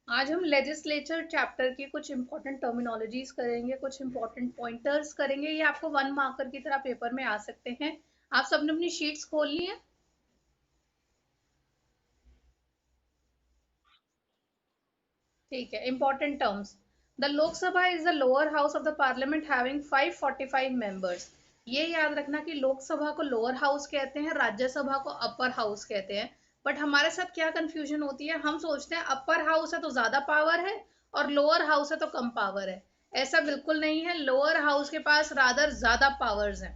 आज हम legislature chapter की कुछ इंपॉर्टेंट टर्मिनोलॉजीज करेंगे, कुछ इंपॉर्टेंट पॉइंटर्स करेंगे। ये आपको वन मार्कर की तरह पेपर में आ सकते हैं। आप सबने अपनी शीट्स खोल ली हैं? ठीक है। Important terms. The Lok Sabha is the lower house of the parliament having 545 members. ये याद रखना कि लोकसभा को लोअर हाउस कहते हैं, राज्यसभा को अपर हाउस कहते हैं। बट हमारे साथ क्या कंफ्यूजन होती है, हम सोचते हैं अपर हाउस है तो ज्यादा पावर है और लोअर हाउस है तो कम पावर है। ऐसा बिल्कुल नहीं है। लोअर हाउस के पास रादर ज्यादा पावर्स हैं।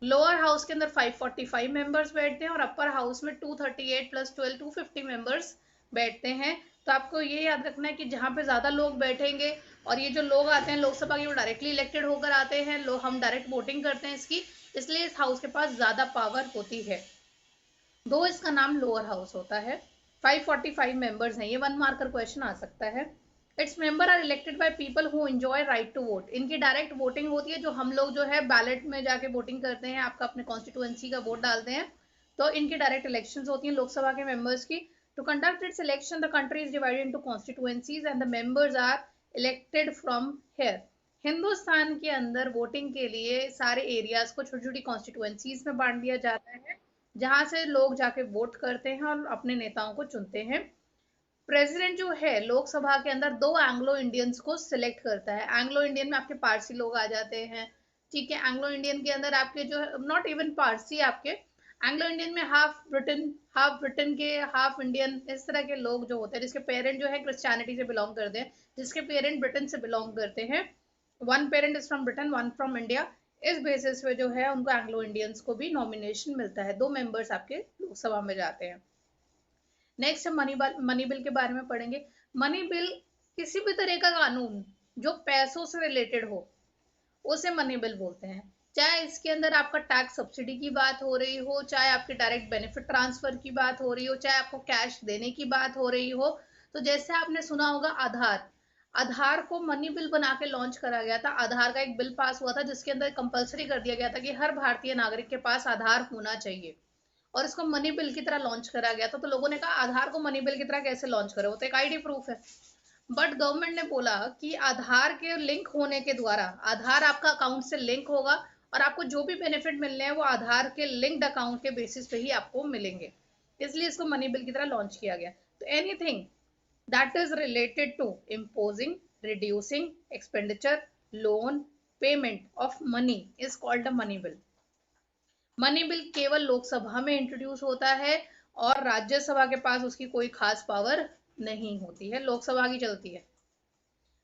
लोअर हाउस के अंदर 545 मेंबर्स बैठते हैं और अपर हाउस में 238 प्लस 12 250 मेंबर्स बैठते हैं। तो आपको ये याद रखना है कि जहाँ पे ज्यादा लोग बैठेंगे और ये जो लोग आते हैं लोकसभा के, वो डायरेक्टली इलेक्टेड होकर आते हैं। लोग, हम डायरेक्ट वोटिंग करते हैं इसकी, इसलिए इस हाउस के पास ज्यादा पावर होती है। दो इसका नाम लोअर हाउस होता है। 545 मेंबर्स हैं। ये वन मार्कर क्वेश्चन आ सकता है। Its member are elected by people who enjoy right to vote. इनकी डायरेक्ट वोटिंग होती है, जो हम लोग जो है बैलेट में जाके वोटिंग करते हैं, आपका अपने कॉन्स्टिट्यूएंसी का वोट डालते हैं। तो इनकी डायरेक्ट इलेक्शन होती हैं लोकसभा के मेंबर्स की। To conduct its election the country is divided into constituencies and the members are elected from here. Hindustan के अंदर वोटिंग के लिए सारे एरियाज को छोटी छोटी कॉन्स्टिट्यूएंसीज में बांट दिया जाता है, जहां से लोग जाके वोट करते हैं और अपने नेताओं को चुनते हैं। प्रेसिडेंट जो है लोकसभा के अंदर दो एंग्लो इंडियंस को सिलेक्ट करता है। एंग्लो इंडियन में आपके पारसी लोग आ जाते हैं। ठीक है। एंग्लो इंडियन के अंदर आपके जो है, नॉट इवन पारसी, आपके एंग्लो इंडियन में हाफ ब्रिटेन के, हाफ इंडियन, इस तरह के लोग जो होते हैं, जिसके पेरेंट जो है क्रिश्चियनिटी से बिलोंग करते हैं, जिसके पेरेंट ब्रिटेन से बिलोंग करते हैं। One parent is from Britain, one from India. इस बेसिस पे जो है उनको एंग्लो इंडियंस को भी नॉमिनेशन मिलता है। दो मेंबर्स आपके लोकसभा में जाते हैं। नेक्स्ट हम मनी बिल के बारे में पढ़ेंगे। मनी बिल किसी भी तरह का कानून जो पैसों से रिलेटेड हो, उसे मनी बिल बोलते हैं। चाहे इसके अंदर आपका टैक्स सब्सिडी की बात हो रही हो, चाहे आपके डायरेक्ट बेनिफिट ट्रांसफर की बात हो रही हो, चाहे आपको कैश देने की बात हो रही हो। तो जैसे आपने सुना होगा आधार, आधार को मनी बिल बना के लॉन्च करा गया था। आधार का एक बिल पास हुआ था जिसके अंदर कंपलसरी कर दिया गया था कि हर भारतीय नागरिक के पास आधार होना चाहिए, और इसको मनी बिल की तरह लॉन्च करा गया था। तो लोगों ने कहा आधार को मनी बिल की तरह कैसे लॉन्च करे, वो तो एक आईडी प्रूफ है। बट गवर्नमेंट ने बोला कि आधार के लिंक होने के द्वारा, आधार आपका अकाउंट से लिंक होगा और आपको जो भी बेनिफिट मिलने हैं वो आधार के लिंक्ड अकाउंट के बेसिस पे ही आपको मिलेंगे। इसलिए इसको मनी बिल की तरह लॉन्च किया गया। तो anything that is related to imposing, reducing expenditure, loan, payment of money is called a money bill। Money bill केवल लोकसभा में इंट्रोड्यूस होता है और राज्यसभा के पास उसकी कोई खास पावर नहीं होती है, लोकसभा की चलती है।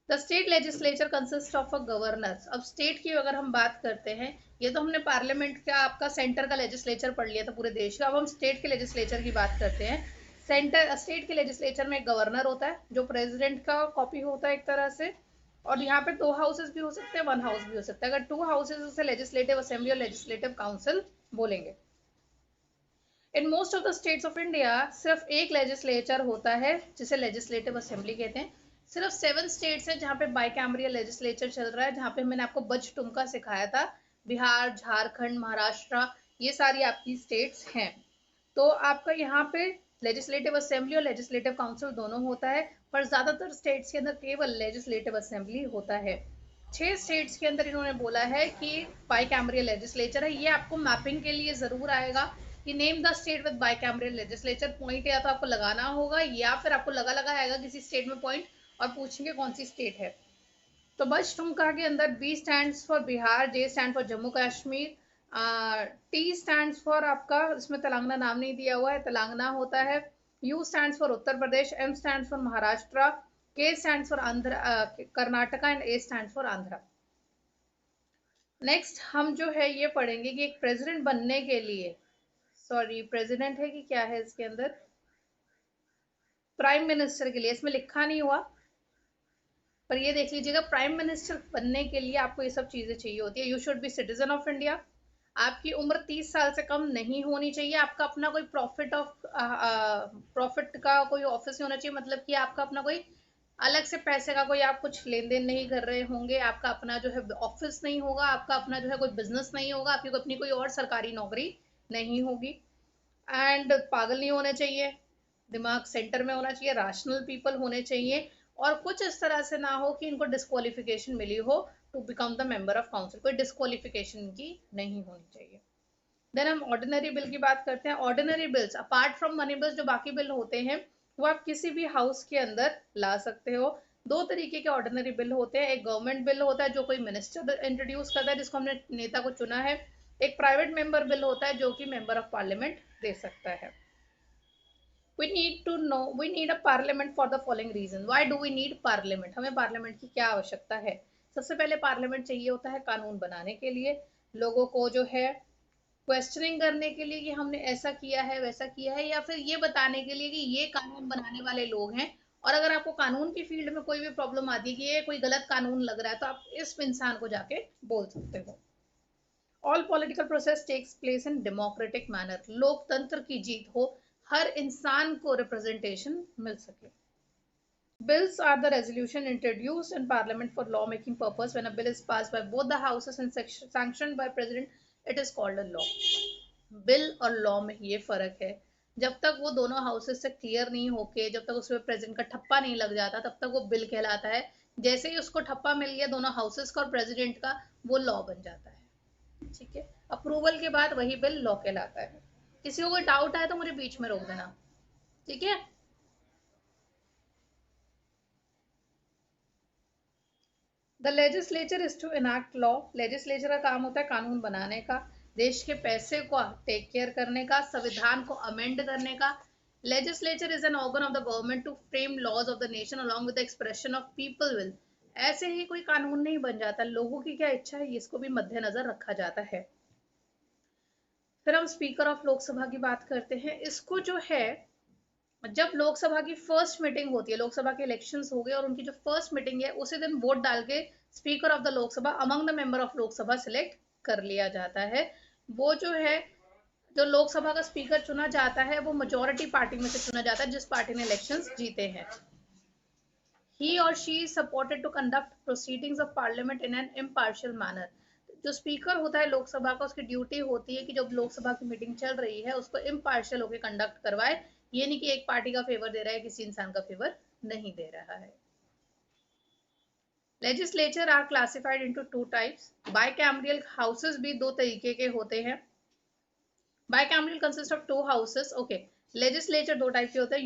The state legislature consist of a governor. अब स्टेट की अगर हम बात करते हैं, ये तो हमने पार्लियामेंट का, आपका सेंटर का लेजिस्लेचर पढ़ लिया था पूरे देश का। अब हम स्टेट के लेजिस्लेचर की बात करते हैं। स्टेट के लेजिस्लेचर में एक गवर्नर होता है जो प्रेसिडेंट का कॉपी होता है एक तरह से। और यहाँ पे दो हाउसेस भी हो सकते हैं, वन हाउस भी हो सकता है। अगर टू हाउसेस उसे लेजिस्लेटिव असेंबली और लेजिस्लेटिव काउंसिल बोलेंगे। In most of the states of India सिर्फ एक लेजिस्लेचर होता है जिसे लेजिस्लेटिव असेंबली कहते हैं। सिर्फ 7 स्टेट्स हैं जहाँ पे बाइकैमरियल लेजिस्लेचर चल रहा है, जहाँ पे मैंने आपको बज टुमका सिखाया था। बिहार, झारखंड, महाराष्ट्र, ये सारी आपकी स्टेट्स हैं। तो आपका यहाँ पे लेजिस्लेटिव असेंबली और लेजिस्लेटिव काउंसिल दोनों होता है, पर ज्यादातर स्टेट्स के अंदर केवल लेजिस्लेटिव असेंबली होता है। 6 स्टेट्स के अंदर इन्होंने बोला है कि बाइकैमरियल लेजिस्लेचर है। ये आपको मैपिंग के लिए जरूर आएगा कि name the state with bicameral legislature. Point या तो आपको लगाना होगा या फिर आपको लगा लगा आएगा किसी स्टेट में पॉइंट और पूछेंगे कौन सी स्टेट है। तो बस टुमका के अंदर B stand for Bihar, J stand for Jammu Kashmir, T stand for आपका, इसमें तेलंगाना नाम नहीं दिया हुआ है, तेलंगाना होता है। U stand for Uttar Pradesh, M stand for Maharashtra, K stand for Andhra Karnataka and A stand for Andhra. Next हम जो है ये पढ़ेंगे कि एक प्रेसिडेंट बनने के लिए, सॉरी प्रेसिडेंट है कि क्या है इसके अंदर, प्राइम मिनिस्टर के लिए, इसमें लिखा नहीं हुआ पर ये देख लीजिएगा। प्राइम मिनिस्टर बनने के लिए आपको ये सब चीजें चाहिए होती है। You should be citizen of India. आपकी उम्र 30 साल से कम नहीं होनी चाहिए। आपका अपना कोई प्रॉफिट का कोई ऑफिस नहीं होना चाहिए, मतलब कि आपका अपना कोई अलग से पैसे का कोई आप कुछ लेन देन नहीं कर रहे होंगे। आपका अपना जो है ऑफिस नहीं होगा, आपका अपना जो है कोई बिजनेस नहीं होगा, आपकी अपनी कोई और सरकारी नौकरी नहीं होगी। एंड पागल नहीं होने चाहिए, दिमाग सेंटर में होना चाहिए, रैशनल पीपल होने चाहिए, और कुछ इस तरह से ना हो कि इनको डिस्क्वालिफिकेशन मिली हो to become the member of council, कोई डिस्क्वालिफिकेशन की नहीं होनी चाहिए। देन हम ऑर्डिनरी बिल की बात करते हैं। Ordinary bills apart from money bills, जो बाकी बिल होते हैं वो आप किसी भी हाउस के अंदर ला सकते हो। दो तरीके के ऑर्डिनरी बिल होते हैं, एक गवर्नमेंट बिल होता है जो कोई मिनिस्टर इंट्रोड्यूस करता है जिसको हमने नेता को चुना है, एक प्राइवेट मेंबर बिल होता है जो कि मेंबर ऑफ पार्लियामेंट दे सकता है। we need a parliament for the following reason. Why do we need parliament? हमें पार्लियामेंट की क्या आवश्यकता है? सबसे पहले पार्लियामेंट चाहिए होता है कानून बनाने के लिए, लोगों को जो है क्वेश्चनिंग करने के लिए कि हमने ऐसा किया है वैसा किया है, या फिर ये बताने के लिए कि ये कानून बनाने वाले लोग हैं, और अगर आपको कानून की फील्ड में कोई भी प्रॉब्लम आती है कि ये कोई गलत कानून लग रहा है तो आप इस इंसान को जाके बोल सकते हो। All political process takes place in democratic manner, लोकतंत्र की जीत हो, हर इंसान को रिप्रेजेंटेशन मिल सके। Bills are the resolution introduced in Parliament for law-making purpose. When a bill is passed by both the houses and sanctioned by President, it is called a law. Bill और law में ये फर्क है, जब तक वो दोनों हाउसेस से क्लियर नहीं होके, जब तक उसमें प्रेसिडेंट का ठप्पा नहीं लग जाता, तब तक वो बिल कहलाता है। जैसे ही उसको ठप्पा मिल गया दोनों हाउसेस का और प्रेसिडेंट का, वो लॉ बन जाता है। ठीक है, अप्रूवल के बाद वही बिल लॉ कहलाता है। किसी को कोई डाउट आए तो मुझे बीच में रोक देना, ठीक है। The legislature is to enact law, legislature का काम होता है कानून बनाने का, देश के पैसे को टेक केयर करने का, संविधान को अमेंड करने का। Legislature is an organ of the government to frame laws of the nation along with the expression of people will. ऐसे ही कोई कानून नहीं बन जाता, लोगों की क्या इच्छा है इसको भी मद्देनजर रखा जाता है। फिर हम स्पीकर ऑफ लोकसभा की बात करते हैं। इसको जो है, जब लोकसभा की फर्स्ट मीटिंग होती है, लोकसभा के इलेक्शंस हो गए और उनकी जो फर्स्ट मीटिंग है उसी दिन वोट डाल के speaker of the Lok Sabha among the member of Lok Sabha select कर लिया जाता है। वो जो है, जो लोकसभा का स्पीकर चुना जाता है वो मेजोरिटी पार्टी में से चुना जाता है जिस पार्टी ने इलेक्शंस जीते हैं। He or she is supported to conduct proceedings of parliament in an impartial manner. जो स्पीकर होता है लोकसभा का, उसकी ड्यूटी होती है कि जब लोकसभा की मीटिंग चल रही है उसको इम्पार्शियल होकर कंडक्ट करवाए। ये नहीं कि एक पार्टी का फेवर दे रहा है किसी इंसान का फेवर नहीं दे रहा है। Legislature are classified into two types. Bicameral houses भी दो तरीके के होते हैं। Bicameral consist of two houses. Okay, legislature दो टाइप के होते हैं,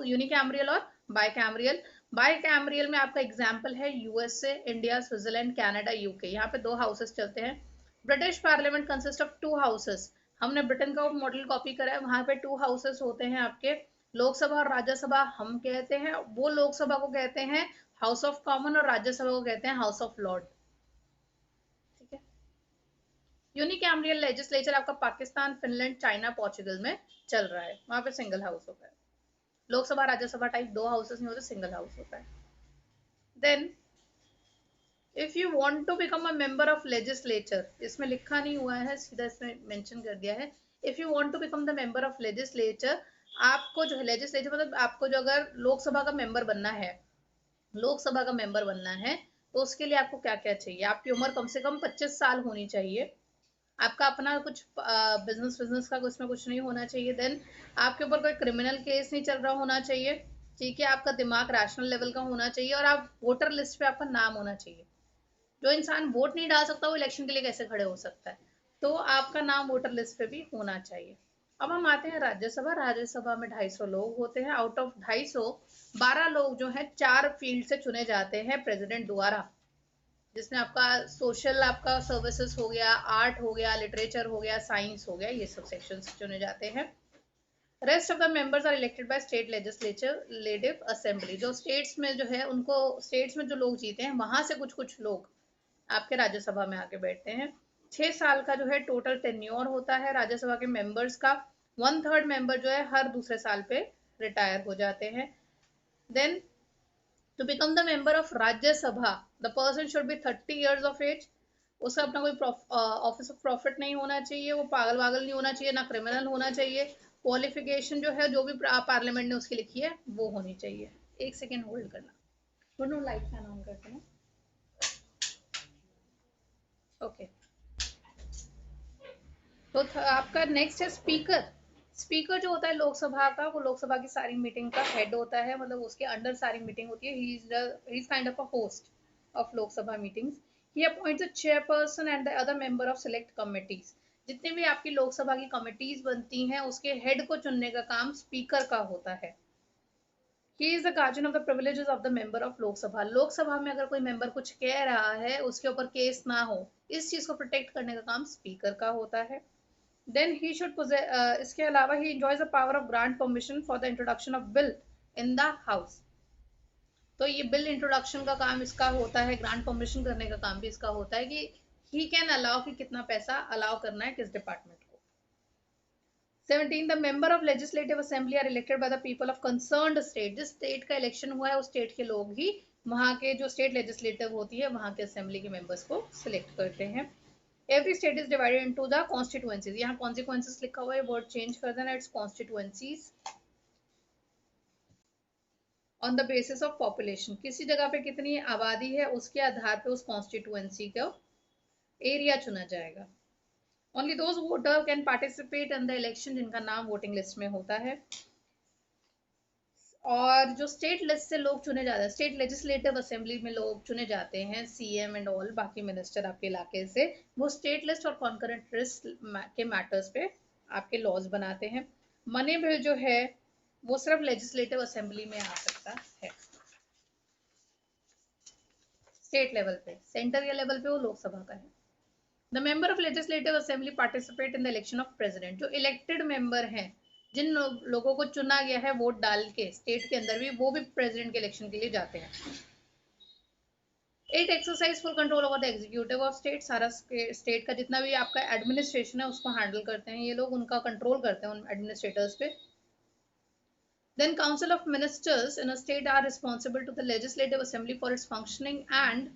यूनिकैमरियल और बाइकैमरियल। बाइकैमरियल में आपका एग्जांपल है USA, India, Switzerland, Canada, UK, यहाँ पे दो हाउसेस चलते हैं। British parliament consist of two houses. हमने ब्रिटेन का मॉडल कॉपी करा है, वहां पे टू हाउसेस होते हैं आपके, लोकसभा और राज्यसभा हम कहते हैं। वो लोकसभा को कहते हैं हाउस ऑफ कॉमन और राज्यसभा को कहते हैं हाउस ऑफ लॉर्ड। ठीक है, यूनिकैमरियल लेजिस्लेचर आपका पाकिस्तान, फिनलैंड, चाइना, पोर्चुगल में चल रहा है, वहां पे सिंगल हाउस होता है। लोकसभा राज्यसभा टाइप दो हाउसेस नहीं होते, सिंगल हाउस होता है। Then if you want to become a member of legislature, इसमें लिखा नहीं हुआ है, सीधा इसमें मेंशन कर दिया है। If you want to become the member of legislature, आपको जो है लेजिस्लेचर मतलब आपको जो अगर लोकसभा का मेंबर बनना है, लोकसभा का मेंबर बनना है तो उसके लिए आपको क्या क्या चाहिए। आपकी उम्र कम से कम 25 साल होनी चाहिए, आपका अपना कुछ बिजनेस का उसमें कुछ नहीं होना चाहिए। देन आपके ऊपर कोई क्रिमिनल केस नहीं चल रहा होना चाहिए। ठीक है, आपका दिमाग रैशनल लेवल का होना चाहिए और आप वोटर लिस्ट पे आपका नाम होना चाहिए। जो इंसान वोट नहीं डाल सकता वो इलेक्शन के लिए कैसे खड़े हो सकता है, तो आपका नाम वोटर लिस्ट पे भी होना चाहिए। अब हम आते हैं राज्यसभा। राज्यसभा में 250 लोग होते हैं। आउट ऑफ 250, 12 लोग जो हैं 4 फील्ड से चुने जाते हैं प्रेसिडेंट द्वारा, जिसमें आपका सोशल, आपका सर्विसेज हो गया, आर्ट हो गया, लिटरेचर हो गया, साइंस हो गया, ये सब सेक्शंस चुने जाते हैं। Rest of the members are elected by state legislative assembly. जो स्टेट्स में जो है उनको, स्टेट्स में जो लोग जीते हैं वहां से कुछ कुछ लोग आपके राज्यसभा में आके बैठते हैं। 6 साल का जो है टोटल टेन्योर होता है राज्यसभा के मेंबर्स का। 1/3 मेंबर जो है हर दूसरे साल पे रिटायर हो जाते हैं। Then to become the member of Rajya Sabha, the person should be 30 years of age. उसका अपना कोई ऑफिस ऑफ प्रॉफिट नहीं होना चाहिए, वो पागल वागल नहीं होना चाहिए, ना क्रिमिनल होना चाहिए। क्वालिफिकेशन जो है जो भी पार्लियामेंट ने उसकी लिखी है वो होनी चाहिए। एक सेकेंड होल्ड करना, दोनों लाइट फैन ऑन करते हैं। ओके, तो आपका नेक्स्ट है स्पीकर। स्पीकर जो होता है लोकसभा का, वो लोकसभा की सारी मीटिंग का हेड होता है, मतलब उसके अंडर सारी मीटिंग होती है। He is kind of a host of Lok Sabha meetings. He appoints the chairperson and the other member of select committees. जितने भी आपकी लोकसभा की कमिटीज बनती हैं, उसके हेड को चुनने का काम स्पीकर का होता है। He is the guardian of the privileges of the member of Lok Sabha. Lok Sabha में अगर कोई मेंबर कुछ कह रहा है, उसके ऊपर केस ना हो, इस चीज को प्रोटेक्ट करने का काम स्पीकर का होता है। Then he should possess, इसके अलावा he enjoys the power of grant permission for the introduction of bill in the house। तो ये बिल इंट्रोडक्शन का काम इसका होता है, ग्रांट परमिशन करने का काम भी इसका होता है कि ही कैन अलाउ कि कितना पैसा अलाउ करना है किस डिपार्टमेंट को। 17 the member of legislative assembly are elected by the people of concerned state. जिस स्टेट का इलेक्शन हुआ है उस स्टेट के लोग ही वहां के जो स्टेट लेजिस्लेटिव होती है वहां के असेंबली के मेंबर्स को सिलेक्ट करते हैं। Every state is divided into the constituencies। यहाँ consequences लिखा हुआ है, वर्ड चेंज कर देना, it's constituencies। On the basis of population, किसी जगह पे कितनी आबादी है उसके आधार पे उस कॉन्स्टिट्यूएंसी का एरिया चुना जाएगा। Only those voter can participate in the election जिनका नाम वोटिंग लिस्ट में होता है। और जो स्टेट लिस्ट से लोग चुने जाते हैं, स्टेट लेजिस्लेटिव असेंबली में लोग चुने जाते हैं, सीएम एंड ऑल बाकी मिनिस्टर आपके इलाके से, वो स्टेट लिस्ट और कॉन्करेंट लिस्ट के मैटर्स पे आपके लॉज बनाते हैं। मनी बिल जो है वो सिर्फ लेजिस्लेटिव असेंबली में आ सकता है, स्टेट लेवल पे। सेंटर या लेवल पे वो लोकसभा का है। The member of legislative assembly participate in the election of president. जो इलेक्टेड मेंबर हैं, जिन लोगों को चुना गया है वोट डाल के स्टेट के अंदर भी, वो भी प्रेसिडेंट के इलेक्शन के लिए जाते हैं। It exercise full control over the executive of state. सारा स्टेट का जितना भी आपका एडमिनिस्ट्रेशन है उसको हैंडल करते हैं ये लोग, उनका कंट्रोल करते हैं उन एडमिनिस्ट्रेटर्स पे। Then Council of Ministers in a state are responsible to the Legislative Assembly for its functioning, and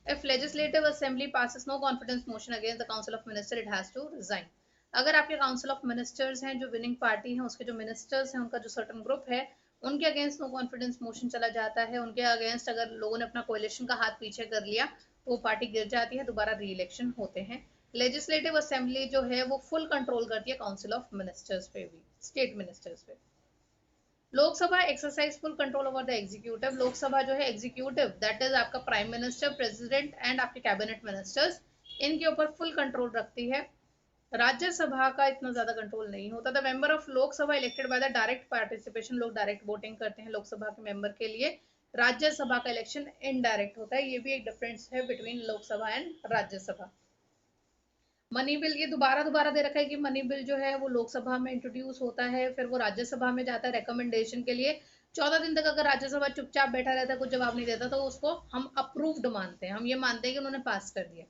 if Legislative Assembly passes no confidence motion against the Council of Ministers, it has to resign। अगर आपके Council of Ministers हैं, जो winning party हैं, उसके जो ministers हैं, उनका जो सर्टन ग्रुप है, उनके अगेंस्ट नो कॉन्फिडेंस मोशन चला जाता है, उनके अगेंस्ट अगर लोगों ने अपना कोलिशन का हाथ पीछे कर लिया तो वो पार्टी गिर जाती है, दोबारा री इलेक्शन होते हैं। लेजिस्लेटिव असेंबली जो है वो फुल कंट्रोल करती है काउंसिल ऑफ मिनिस्टर्स पे भी, स्टेट मिनिस्टर्स पे। Lok Sabha exercise full control over the executive. Lok Sabha जो है एग्जीक्यूटिव, दैट इज आपका प्राइम मिनिस्टर, प्रेसिडेंट एंड आपके कैबिनेट मिनिस्टर्स, इनके ऊपर फुल कंट्रोल रखती है। राज्यसभा का इतना ज्यादा कंट्रोल नहीं होता। The member of Lok Sabha elected by the direct participation. लोग डायरेक्ट वोटिंग करते हैं लोकसभा के मेंबर के लिए। राज्यसभा का इलेक्शन इनडायरेक्ट होता है। ये भी एक डिफरेंस है between Lok Sabha and Rajya Sabha. Money bill, ये दोबारा दोबारा दे रखा है कि मनी बिल जो है वो लोकसभा में इंट्रोड्यूस होता है, फिर वो राज्यसभा में जाता है रिकमेंडेशन के लिए। 14 दिन तक अगर राज्यसभा चुपचाप बैठा रहता है, कुछ जवाब नहीं देता, तो उसको हम अप्रूव्ड मानते हैं, हम ये मानते हैं कि उन्होंने पास कर दिया।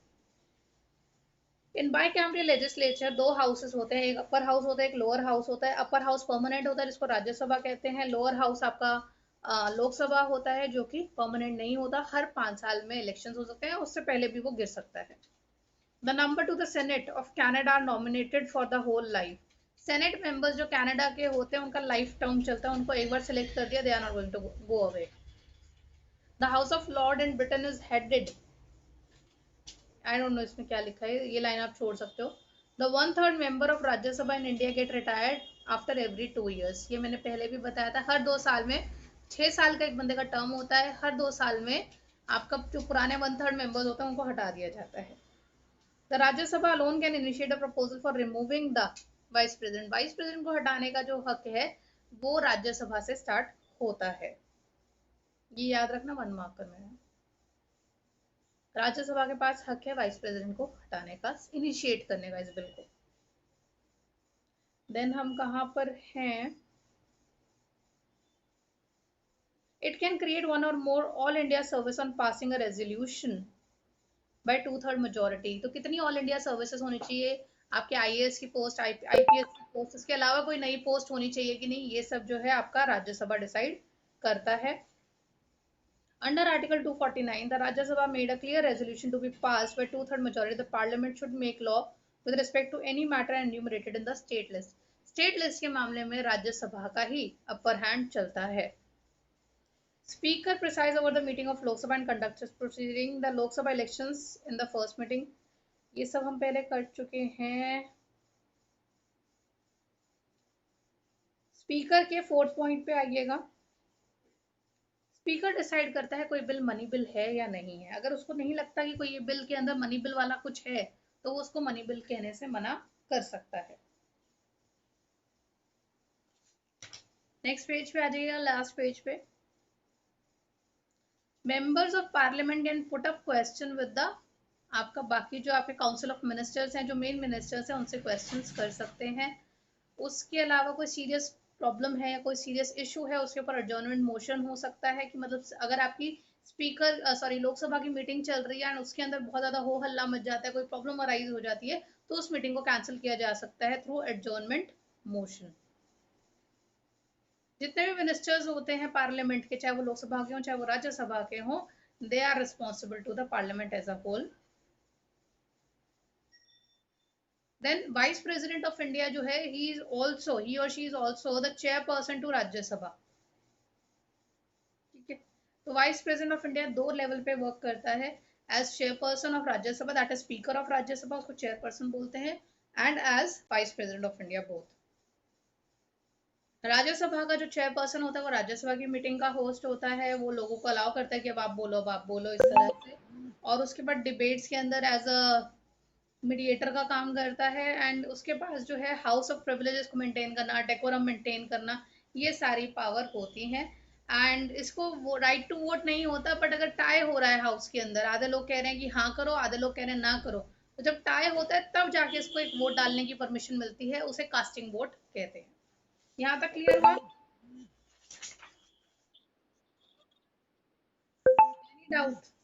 इन बाई कैमरल लेजिस्लेचर दो हाउसेस होते हैं, एक अपर हाउस होता है, एक लोअर हाउस होता है। अपर हाउस परमानेंट होता है जिसको राज्यसभा कहते हैं। लोअर हाउस आपका लोकसभा होता है जो कि परमानेंट नहीं होता, हर 5 साल में इलेक्शन हो सकते हैं, उससे पहले भी वो गिर सकता है। The number to the Senate of Canada are nominated for the whole life। Senate members जो कनाडा के होते हैं उनका लाइफ टर्म चलता है, उनको एक बार सिलेक्ट कर दिया, they are not going to go away. The house of lord in Britain is headed, I don't know इसमें क्या लिखा है, ये लाइन आप छोड़ सकते हो। The 1/3 member of Rajya Sabha in India get retired after every 2 years। ये मैंने पहले भी बताया था, हर 2 साल में, 6 साल का एक बंदे का टर्म होता है, हर 2 साल में आपका जो पुराने 1/3 मेंबर्स होते हैं उनको हटा दिया जाता है। The Rajya Sabha alone can initiate a proposal for removing the vice president। Vice president को हटाने का जो हक है वो राज्यसभा से स्टार्ट होता है, ये याद रखना, 1 मार्क करना है। राज्यसभा के पास हक है वाइस प्रेसिडेंट को हटाने का, इनिशिएट करने का इस बिल को। देन हम कहाँ पर हैं, it can create one or more all India service on passing a resolution by 2/3 majority. तो कितनी ऑल इंडिया सर्विसेज होनी चाहिए, आपके आईएएस की पोस्ट, आईपीएस की पोस्ट, इसके अलावा कोई नई पोस्ट होनी चाहिए कि नहीं, ये सब जो है आपका राज्यसभा डिसाइड करता है। Under article 249 the Rajya Sabha made a clear resolution to be passed by 2/3 majority। The parliament should make law with respect to any matter enumerated in the state list. State list के मामले में राज्यसभा का ही अपर हैंड चलता है। Speaker presides over the meeting of Lok Sabha and conducts proceeding the Lok Sabha elections in the first meeting। ये सब हम पहले कर चुके हैं। स्पीकर के 4th पॉइंट पे आइएगा। स्पीकर डिसाइड करता है कोई बिल मनी बिल है या नहीं है। अगर उसको नहीं लगता कि कोई ये बिल के अंदर मनी बिल वाला कुछ है, तो वो उसको मनी बिल कहने से मना कर सकता है। नेक्स्ट पेज पे आ जाइएगा, लास्ट पेज पे। Members of parliament can put up question with the, आपका बाकी जो आपके काउंसिल ऑफ मिनिस्टर्स हैं, जो मेन मिनिस्टर्स हैं, उनसे क्वेश्चंस कर सकते हैं। उसके अलावा कोई सीरियस प्रॉब्लम है या कोई सीरियस इशू है, उसके ऊपर एडजर्नमेंट मोशन हो सकता है कि मतलब अगर आपकी लोकसभा की मीटिंग चल रही है और उसके अंदर बहुत ज्यादा हो हल्ला मच जाता है, कोई प्रॉब्लम अराइज हो जाती है, तो उस मीटिंग को कैंसिल किया जा सकता है थ्रू एडजर्नमेंट मोशन। जितने भी मिनिस्टर्स होते हैं पार्लियामेंट के, चाहे वो लोकसभा के हों चाहे वो राज्यसभा के हों, they are responsible to the parliament as a whole. Then vice president of India जो है, ही और she is also the chairperson to Rajya Sabha. ठीक है, तो वाइस प्रेसिडेंट ऑफ इंडिया दो लेवल पे वर्क करता है। As chairperson of Rajya Sabha, that is speaker of Rajya Sabha, उसको चेयरपर्सन बोलते हैं, and as vice president of India both. Rajya Sabha का जो चेयरपर्सन होता है वो राज्यसभा की मीटिंग का होस्ट होता है, वो लोगों को अलाउ करता है कि अब आप बोलो इस तरह से। और उसके बाद डिबेट्स के अंदर एज अ मीडिएटर का काम करता है। एंड उसके पास जो है हाउस ऑफ प्रिविलेजेस को मेंटेन करना, डेकोरम मेंटेन करना, ये सारी पावर होती हैं। एंड इसको वो राइट टू वोट नहीं होता, बट अगर टाई हो रहा है हाउस के अंदर, आधे लोग कह रहे हैं कि हाँ करो, आधे लोग कह रहे हैं ना करो, तो जब टाई होता है तब जाके इसको एक वोट डालने की परमिशन मिलती है, उसे कास्टिंग वोट कहते हैं। यहाँ तक क्लियर हुआ? Any doubt?